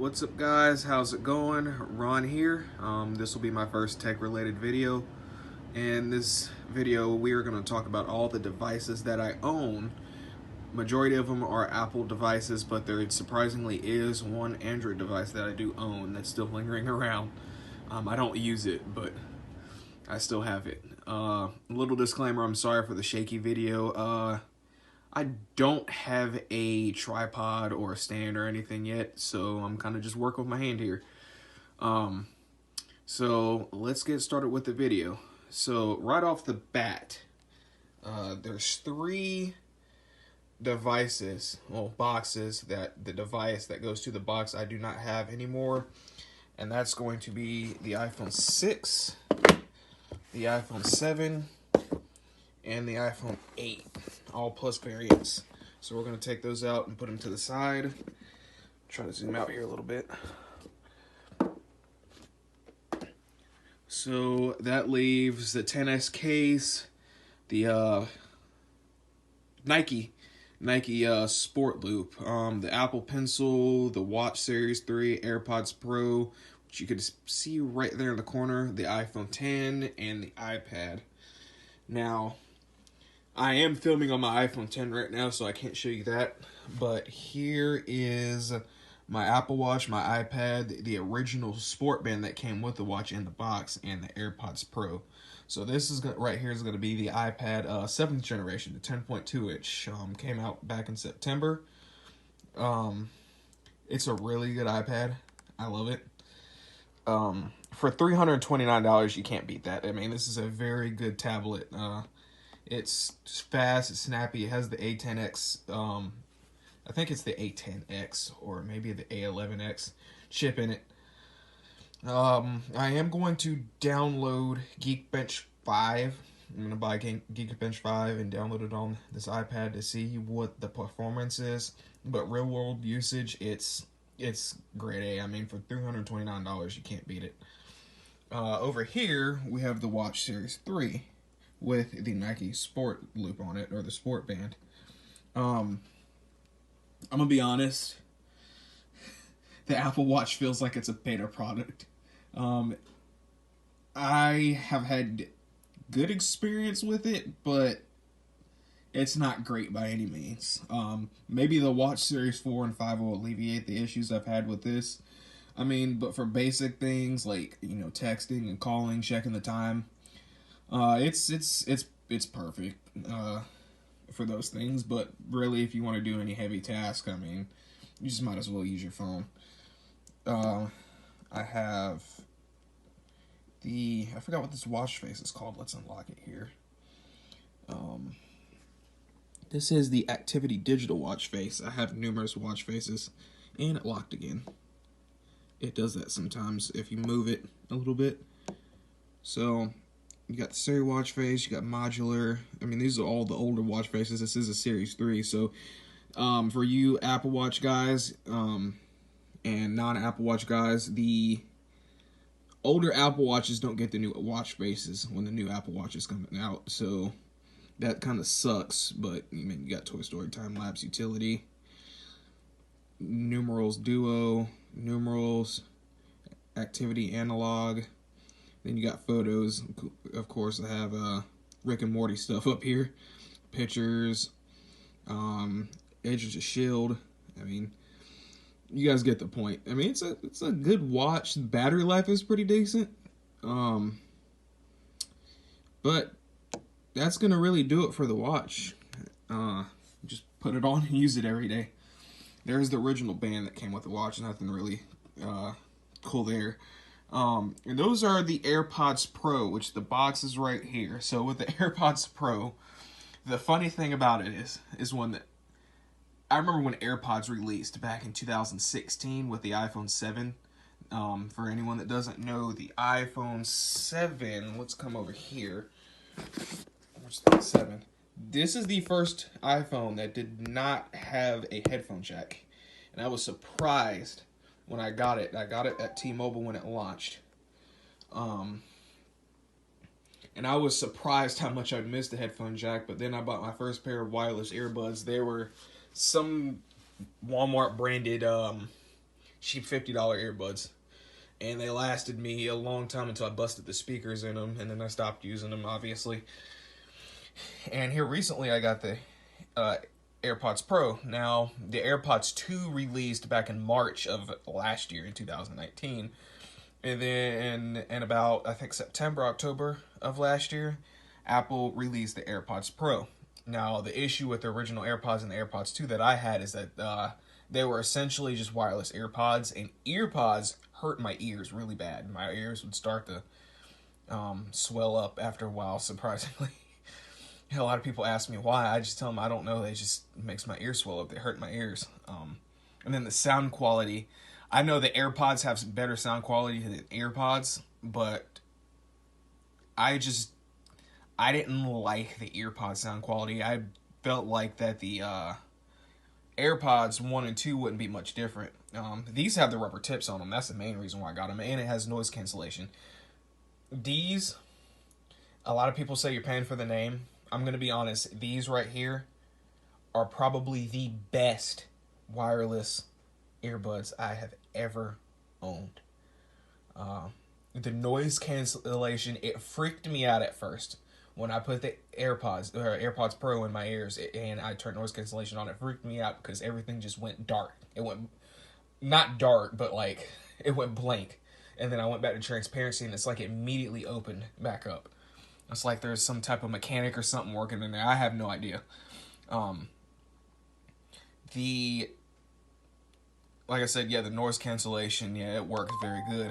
What's up, guys? How's it going? Ron here. This will be my first tech related video. In this video we are going to talk about all the devices that I own. Majority of them are Apple devices, but there surprisingly is one Android device that I do own that's still lingering around. I don't use it, but I still have it. Little disclaimer, I'm sorry for the shaky video. I don't have a tripod or a stand or anything yet, so I'm kind of just working with my hand here. So let's get started with the video. So right off the bat, there's three devices, well, boxes, that the device that goes to the box I do not have anymore, and that's going to be the iPhone 6, the iPhone 7, and the iPhone 8, all plus variants. So we're going to take those out and put them to the side. Try to zoom out here a little bit. So that leaves the XS case, the Nike Sport Loop, the Apple Pencil, the Watch Series 3, AirPods Pro, which you can see right there in the corner, the iPhone 10, and the iPad. Now, I am filming on my iPhone 10 right now, so I can't show you that. But here is my Apple Watch, my iPad, the original sport band that came with the watch in the box, and the AirPods Pro. So this is right here is going to be the iPad 7th generation, the 10.2 inch. Came out back in September. It's a really good iPad. I love it. For $329, you can't beat that. I mean, this is a very good tablet. It's fast, it's snappy, it has the A10X, I think it's the A10X, or maybe the A11X chip in it. I am going to download Geekbench 5. I'm going to buy Geekbench 5 and download it on this iPad to see what the performance is. But real world usage, it's grade A. I mean, for $329, you can't beat it. Over here, we have the Watch Series 3. With the Nike Sport Loop on it, or the Sport Band. I'm gonna be honest, the Apple Watch feels like it's a beta product. I have had good experience with it, but it's not great by any means. Maybe the Watch Series 4 and 5 will alleviate the issues I've had with this. I mean, but for basic things like, texting and calling, checking the time, it's perfect for those things. But really, if you want to do any heavy task, I mean, you just might as well use your phone. I have I forgot what this watch face is called. Let's unlock it here. This is the Activity Digital watch face. I have numerous watch faces, and it locked again. It does that sometimes if you move it a little bit. So you got the Series watch face, you got modular. I mean, these are all the older watch faces. This is a Series 3. So for you Apple Watch guys and non-Apple Watch guys, the older Apple Watches don't get the new watch faces when the new Apple Watch is coming out. So that kind of sucks. But I mean, you got Toy Story Time Lapse Utility, Numerals Duo, Numerals, Activity Analog. Then you got photos. Of course, I have Rick and Morty stuff up here. Pictures. Agents of S.H.I.E.L.D. I mean, you guys get the point. I mean, it's a good watch. The battery life is pretty decent. But that's going to really do it for the watch. Just put it on and use it every day. There's the original band that came with the watch. Nothing really cool there. And those are the AirPods Pro, which the box is right here. So with the AirPods Pro, the funny thing about it is I remember when AirPods released back in 2016 with the iPhone 7. For anyone that doesn't know, the iPhone 7, let's come over here. Where's the 7? This is the first iPhone that did not have a headphone jack. And I was surprised when I got it. I got it at T-Mobile when it launched. And I was surprised how much I'd missed the headphone jack, but then I bought my first pair of wireless earbuds. They were some Walmart branded cheap $50 earbuds. And they lasted me a long time until I busted the speakers in them, and then I stopped using them, obviously. And here recently I got the AirPods Pro. Now, the AirPods 2 released back in March of last year, in 2019. And then in about, I think, September, October of last year, Apple released the AirPods Pro. Now, the issue with the original AirPods and the AirPods 2 that I had is that they were essentially just wireless AirPods, and earpods hurt my ears really bad. My ears would start to swell up after a while, surprisingly. A lot of people ask me why. I just tell them I don't know. It just makes my ears swell up. They hurt my ears. And then the sound quality. I know the AirPods have some better sound quality than AirPods, but I didn't like the AirPod sound quality. I felt like that the AirPods 1 and 2 wouldn't be much different. These have the rubber tips on them. That's the main reason why I got them. And it has noise cancellation. These, a lot of people say you're paying for the name. I'm going to be honest. These right here are probably the best wireless earbuds I have ever owned. The noise cancellation, it freaked me out at first. When I put the AirPods Pro in my ears and I turned noise cancellation on, it freaked me out because everything just went dark. It went, not dark, but like, it went blank. And then I went back to transparency and it's like it immediately opened back up. It's like there's some type of mechanic or something working in there. I have no idea. Like I said, yeah, the noise cancellation, yeah, it works very good.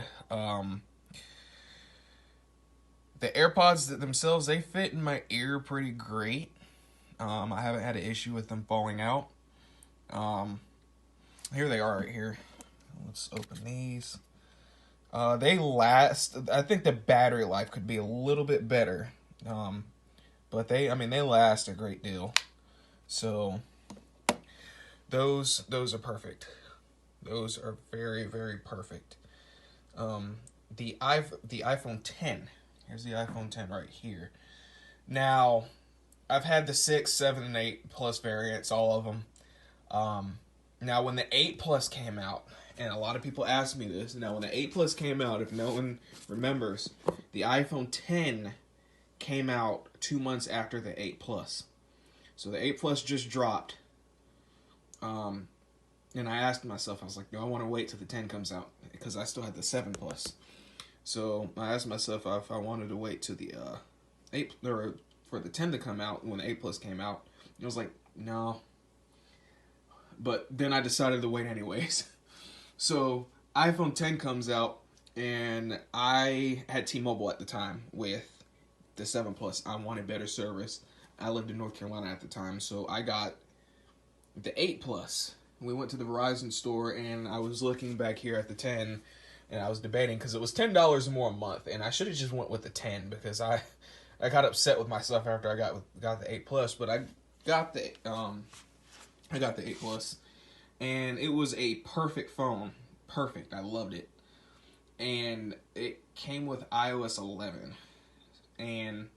The AirPods themselves, they fit in my ear pretty great. I haven't had an issue with them falling out. Here they are right here. Let's open these. They last. I think the battery life could be a little bit better. But they last a great deal. So those are perfect. Those are very, very perfect. The iPhone 10. Here's the iPhone 10 right here. Now, I've had the 6, 7, and 8 Plus variants, all of them. Now, when the 8 Plus came out, and a lot of people ask me this, now when the 8 Plus came out, if no one remembers, the iPhone 10 came out 2 months after the 8 Plus. So the 8 Plus just dropped. And I asked myself, I was like, do I want to wait till the 10 comes out? Because I still had the 7 Plus. So I asked myself if I wanted to wait till the 8 or for the 10 to come out when the 8 Plus came out. And I was like, no. But then I decided to wait anyways. So iPhone 10 comes out, and I had T-Mobile at the time with the 7 Plus. I wanted better service. I lived in North Carolina at the time, so I got the 8 Plus. We went to the Verizon store, and I was looking back here at the 10, and I was debating because it was $10 more a month, and I should have just went with the 10 because I got upset with myself after I got the 8 Plus, but I got the 8 Plus, and it was a perfect phone. Perfect. I loved it. And it came with iOS 11. And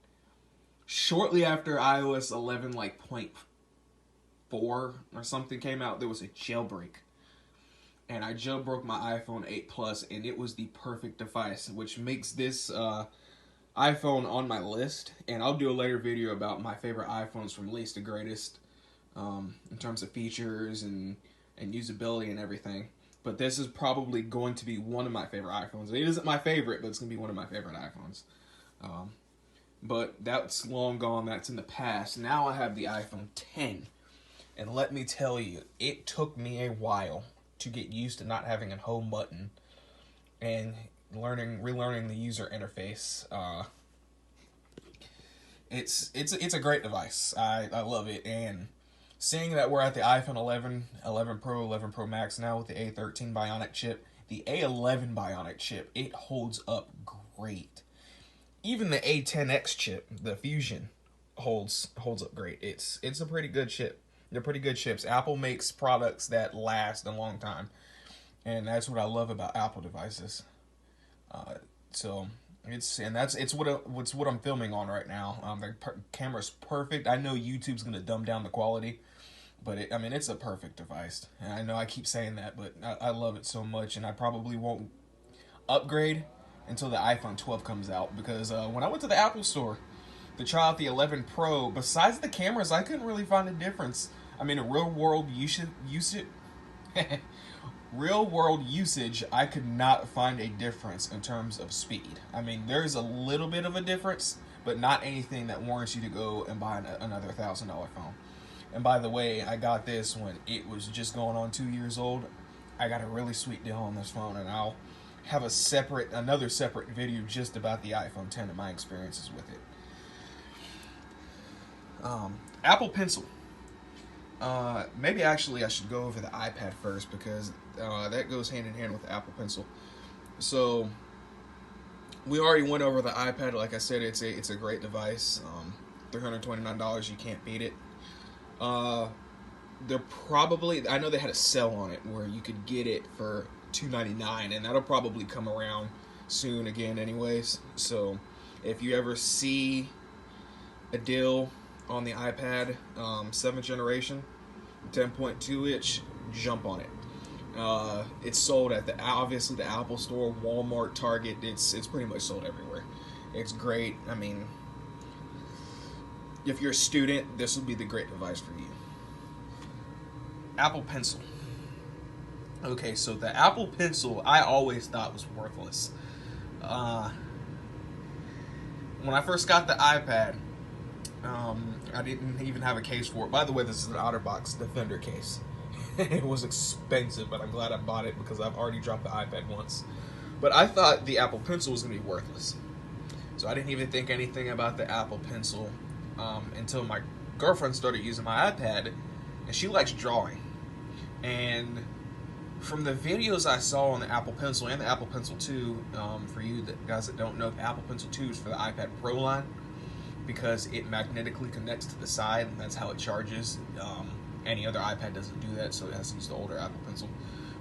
shortly after iOS 11, like 0.4 or something came out, there was a jailbreak. And I jailbroke my iPhone 8 Plus, and it was the perfect device, which makes this iPhone on my list. And I'll do a later video about my favorite iPhones from least to greatest, in terms of features and usability and everything. But this is probably going to be one of my favorite iPhones. It isn't my favorite, but it's going to be one of my favorite iPhones. But that's long gone. That's in the past. Now I have the iPhone 10. And let me tell you, it took me a while to get used to not having a home button and relearning the user interface. It's a great device. I love it. And seeing that we're at the iPhone 11, 11 Pro, 11 Pro Max now with the A13 Bionic chip, the A11 Bionic chip, it holds up great. Even the A10X chip, the Fusion, holds up great. It's a pretty good chip. They're pretty good chips. Apple makes products that last a long time, and that's what I love about Apple devices. It's what I'm filming on right now. The camera's perfect. I know YouTube's gonna dumb down the quality But I mean, it's a perfect device. And I know I keep saying that, but I love it so much, and I probably won't upgrade until the iPhone 12 comes out, because when I went to the Apple store to try out the 11 Pro, besides the cameras, I couldn't really find a difference. I mean, a real world usage, real world usage, I could not find a difference in terms of speed. I mean, there's a little bit of a difference, but not anything that warrants you to go and buy another $1,000 phone. And by the way, I got this when it was just going on 2 years old. I got a really sweet deal on this phone, and I'll have another separate video just about the iPhone 10 and my experiences with it. Apple Pencil. Maybe actually I should go over the iPad first, because that goes hand in hand with the Apple Pencil. So we already went over the iPad. Like I said, it's a great device. $329, you can't beat it. They're probably, I know they had a sale on it where you could get it for $299, and that'll probably come around soon again anyways. So if you ever see a deal on the iPad 7th generation 10.2 inch, jump on it. It's sold at obviously the Apple Store, Walmart, Target. It's pretty much sold everywhere. It's great. I mean, if you're a student, this will be the great device for you. Apple Pencil. Okay, so the Apple Pencil I always thought was worthless. When I first got the iPad, I didn't even have a case for it. By the way, this is an OtterBox Defender case. It was expensive, but I'm glad I bought it because I've already dropped the iPad once. But I thought the Apple Pencil was going to be worthless. So I didn't even think anything about the Apple Pencil until my girlfriend started using my iPad, and she likes drawing. And from the videos I saw on the Apple Pencil and the Apple Pencil 2, for you guys that don't know, the Apple Pencil 2 is for the iPad Pro line, because it magnetically connects to the side, and that's how it charges. Any other iPad doesn't do that, so it has to use the older Apple Pencil.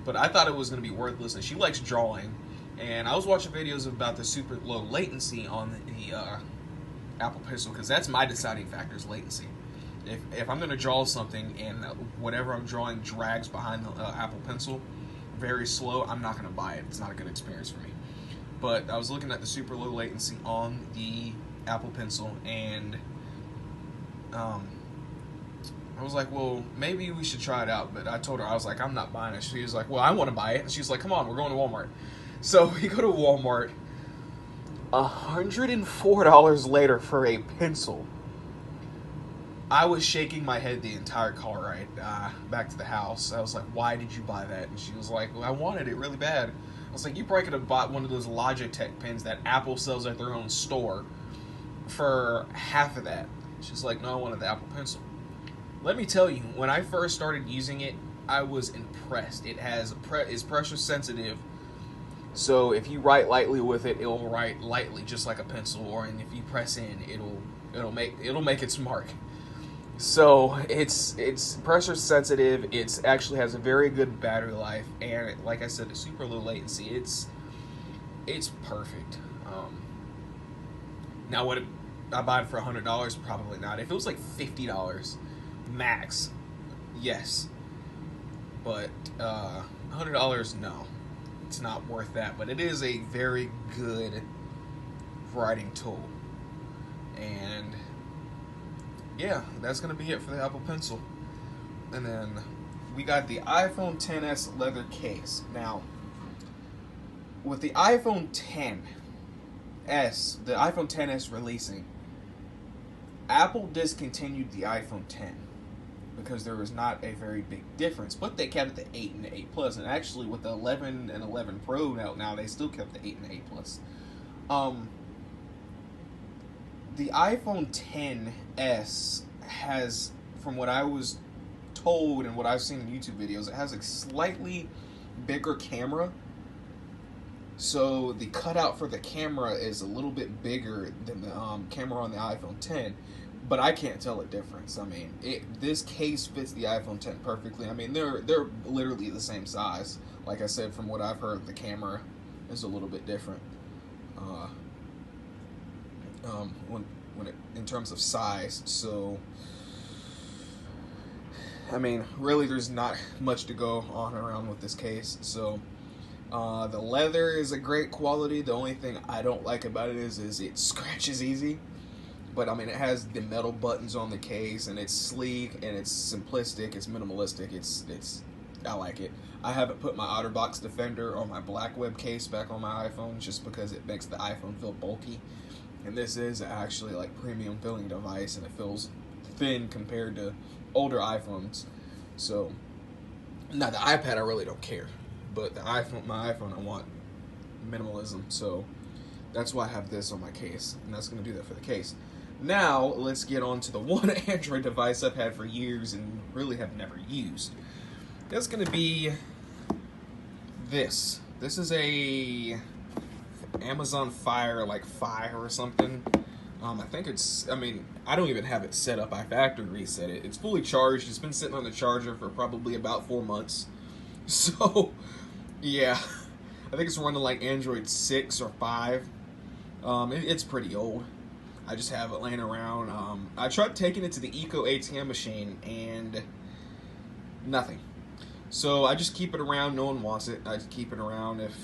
But I thought it was going to be worthless, and she likes drawing. And I was watching videos about the super low latency on the Apple Pencil, because that's my deciding factor, is latency. If I'm going to draw something and whatever I'm drawing drags behind the Apple Pencil very slow, I'm not going to buy it. It's not a good experience for me. But I was looking at the super low latency on the Apple Pencil, and I was like, well, maybe we should try it out. But I told her, I was like, I'm not buying it. She was like, well, I want to buy it. And she's like, come on, we're going to Walmart. So we go to Walmart. $104 later for a pencil. I was shaking my head the entire car ride back to the house. I was like, why did you buy that? And she was like, well, I wanted it really bad. I was like, you probably could have bought one of those Logitech pens that Apple sells at their own store for half of that. She's like, no, I wanted the Apple Pencil. Let me tell you, when I first started using it, I was impressed. It is pressure sensitive, so if you write lightly with it, it will write lightly, just like a pencil. And if you press in, it'll make its mark. So it's pressure sensitive. It's actually has a very good battery life, and like I said, it's super low latency. It's perfect. Now, would I buy it for $100? Probably not. If it was like $50 max, yes. But $100, no, it's not worth that. But it is a very good writing tool, and yeah, that's gonna be it for the Apple Pencil. And then we got the iPhone XS leather case. Now, with the iPhone XS, the iPhone XS releasing, Apple discontinued the iPhone X because there was not a very big difference, but they kept the 8 and the 8 Plus, and actually with the 11 and 11 Pro now they still kept the 8 and 8 Plus. The iPhone XS has, from what I was told and what I've seen in YouTube videos, it has a slightly bigger camera. So the cutout for the camera is a little bit bigger than the camera on the iPhone X, but I can't tell a difference. I mean, this case fits the iPhone X perfectly. I mean, they're literally the same size. Like I said, from what I've heard, the camera is a little bit different. In terms of size. So I mean, really, there's not much to go on and around with this case. So, the leather is a great quality. The only thing I don't like about it is it scratches easy. But I mean, it has the metal buttons on the case, and it's sleek, and it's simplistic, it's minimalistic. I like it. I haven't put my OtterBox Defender or my Blackweb case back on my iPhone just because it makes the iPhone feel bulky. And this is actually like premium filling device, and it feels thin compared to older iPhones. So, now the iPad I really don't care, but my iPhone, I want minimalism. So that's why I have this on my case, and that's going to do that for the case. Now let's get on to the one Android device I've had for years and really have never used. That's going to be this. This is a Amazon Fire, like Fire or something. I think it's, I mean, I don't even have it set up. I factory reset it. It's fully charged. It's been sitting on the charger for probably about 4 months. So, yeah. I think it's running like Android 6 or 5. It's pretty old. I just have it laying around. I tried taking it to the Eco ATM machine and nothing. So I just keep it around. No one wants it. I just keep it around. If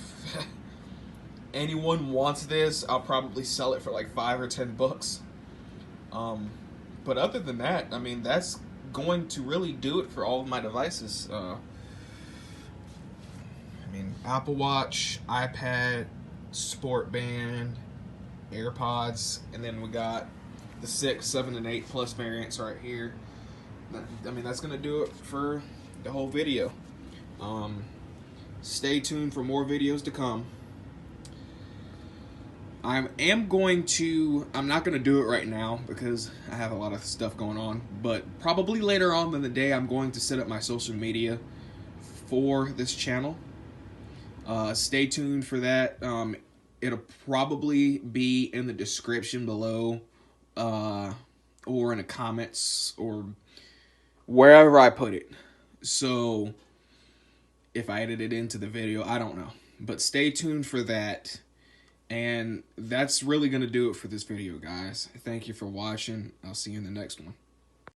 anyone wants this, I'll probably sell it for like $5 or $10. But other than that, I mean, that's going to really do it for all of my devices. I mean, Apple Watch, iPad, Sport Band, AirPods, and then we got the 6, 7, and 8 Plus variants right here. I mean, that's going to do it for the whole video. Stay tuned for more videos to come. I'm not going to do it right now because I have a lot of stuff going on, but probably later on in the day I'm going to set up my social media for this channel. Stay tuned for that. It'll probably be in the description below, or in the comments, or wherever I put it. So, if I edit it into the video, I don't know. But stay tuned for that. And that's really going to do it for this video, guys. Thank you for watching. I'll see you in the next one.